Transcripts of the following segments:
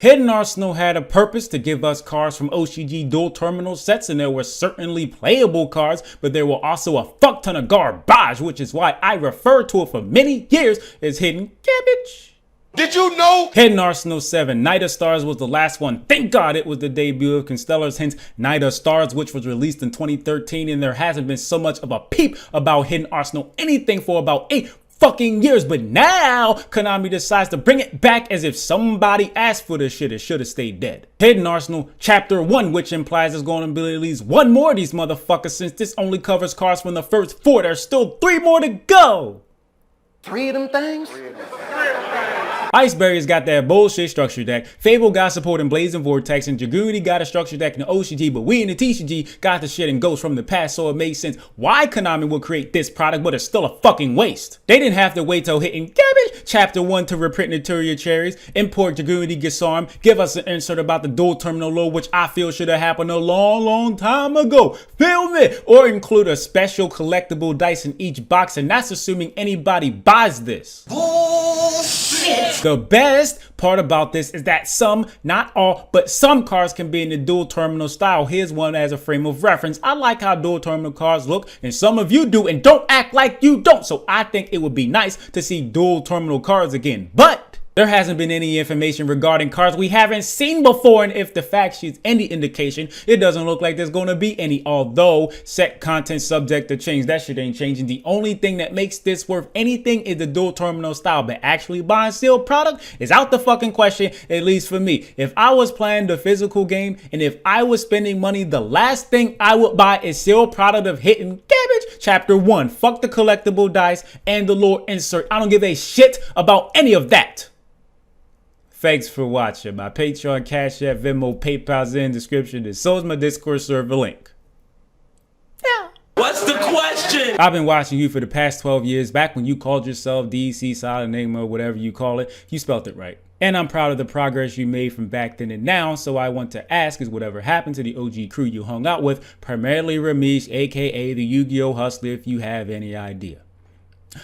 Hidden Arsenal had a purpose to give us cards from OCG dual terminal sets, and there were certainly playable cards, but there were also a fuck ton of garbage, which is why I referred to it for many years as Hidden Ga-bage. Did you know? Hidden Arsenal 7, Night of Stars was the last one. Thank God it was the debut of Constella's, hence Night of Stars, which was released in 2013, and there hasn't been so much of a peep about Hidden Arsenal anything for about 8 fucking years, but now Konami decides to bring it back as if somebody asked for this shit. It should have stayed dead. Hidden Arsenal Chapter 1, which implies there's going to be at least one more of these motherfuckers, since this only covers cards from the first 4. There's still 3 more to go. 3 of them things? Iceberry's got that bullshit structure deck. Fable got support in Blazing Vortex, and Jaguti got a structure deck in the OCG, but we in the TCG got the shit in Ghost from the past, so it made sense why Konami would create this product, but it's still a fucking waste. They didn't have to wait till Hidden Ga-bage Chapter 1 to reprint Naturia Cherries, import Jaguti Disarm, give us an insert about the dual terminal lore, which I feel should have happened a long time ago. Film it! Or include a special collectible dice in each box, and that's assuming anybody buys this. Bullshit! The best part about this is that some, not all, but some cards can be in the dual terminal style. Here's one as a frame of reference. I like how dual terminal cards look, and some of you do, and don't act like you don't. So I think it would be nice to see dual terminal cards again. But there hasn't been any information regarding cards we haven't seen before, and if the fact sheet's any indication, it doesn't look like there's going to be any, although set content subject to change. That shit ain't changing. The only thing that makes this worth anything is the dual terminal style, but actually buying sealed product is out the fucking question, at least for me. If I was playing the physical game and if I was spending money, the last thing I would buy is sealed product of Hidden Ga-bage Chapter 1. Fuck the collectible dice and the lore insert. I don't give a shit about any of that. Thanks for watching. My Patreon, Cashapp, Venmo, PayPal's in the description, and so is my Discord server link. Yeah. What's the question? I've been watching you for the past 12 years. Back when you called yourself DC Silent Enigma, whatever you call it, you spelt it right. And I'm proud of the progress you made from back then and now, so I want to ask, is whatever happened to the OG crew you hung out with, primarily Ramesh, aka the Yu-Gi-Oh! Hustler, if you have any idea?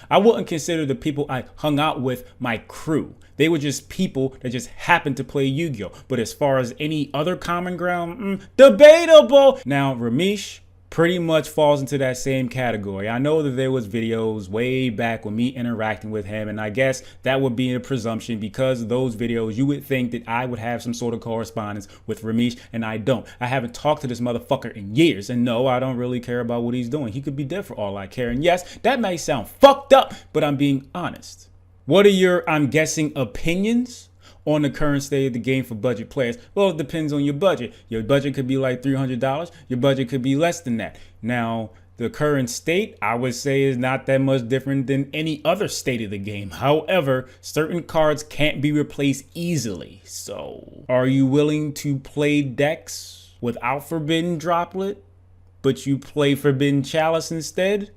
I wouldn't consider the people I hung out with my crew. They were just people that just happened to play Yu-Gi-Oh! But as far as any other common ground, debatable. Now, Ramesh pretty much falls into that same category. I know that there was videos way back with me interacting with him, and I guess that would be a presumption because of those videos. You would think that I would have some sort of correspondence with Ramesh, and I don't. I haven't talked to this motherfucker in years, and no, I don't really care about what he's doing. He could be dead for all I care, and yes, that may sound fucked up, but I'm being honest. What are your, I'm guessing, opinions on the current state of the game for budget players? Well, it depends on your budget. Your budget could be like $300. Your budget could be less than that. Now, the current state, I would say, is not that much different than any other state of the game. However, certain cards can't be replaced easily. So, are you willing to play decks without Forbidden Droplet, but you play Forbidden Chalice instead?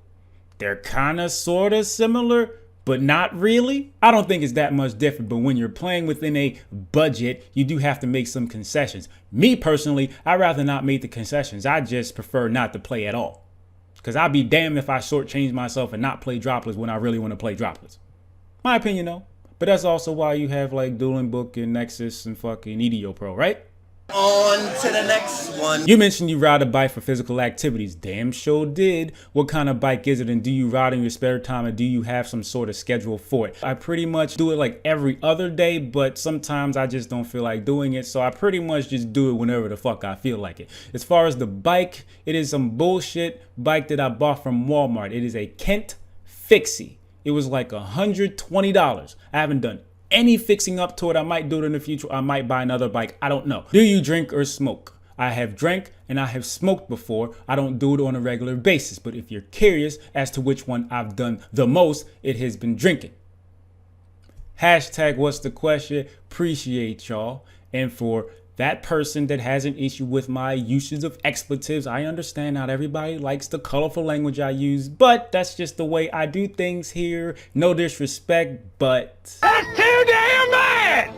They're kind of sort of similar, but not really. I don't think it's that much different, but when you're playing within a budget, you do have to make some concessions. Me personally, I'd rather not make the concessions. I just prefer not to play at all. Because I'd be damned if I shortchange myself and not play droplets when I really want to play droplets. My opinion though. But that's also why you have like Dueling Book and Nexus and fucking EDO Pro, right? On to the next one. You mentioned you ride a bike for physical activities. Damn sure did. What kind of bike is it, and do you ride in your spare time, and do you have some sort of schedule for it? I pretty much do it like every other day, but sometimes I just don't feel like doing it, so I pretty much just do it whenever the fuck I feel like it. As far as the bike, it is some bullshit bike that I bought from Walmart. It is a Kent Fixie. It was like $120. I haven't done any fixing up to it. I might do it in the future. I might buy another bike. I don't know. Do you drink or smoke? I have drank and I have smoked before. I don't do it on a regular basis, but if you're curious as to which one I've done the most, it has been drinking. Hashtag what's the question? Appreciate y'all. And for that person that has an issue with my usage of expletives, I understand not everybody likes the colorful language I use, but that's just the way I do things here. No disrespect, but... That's too damn bad!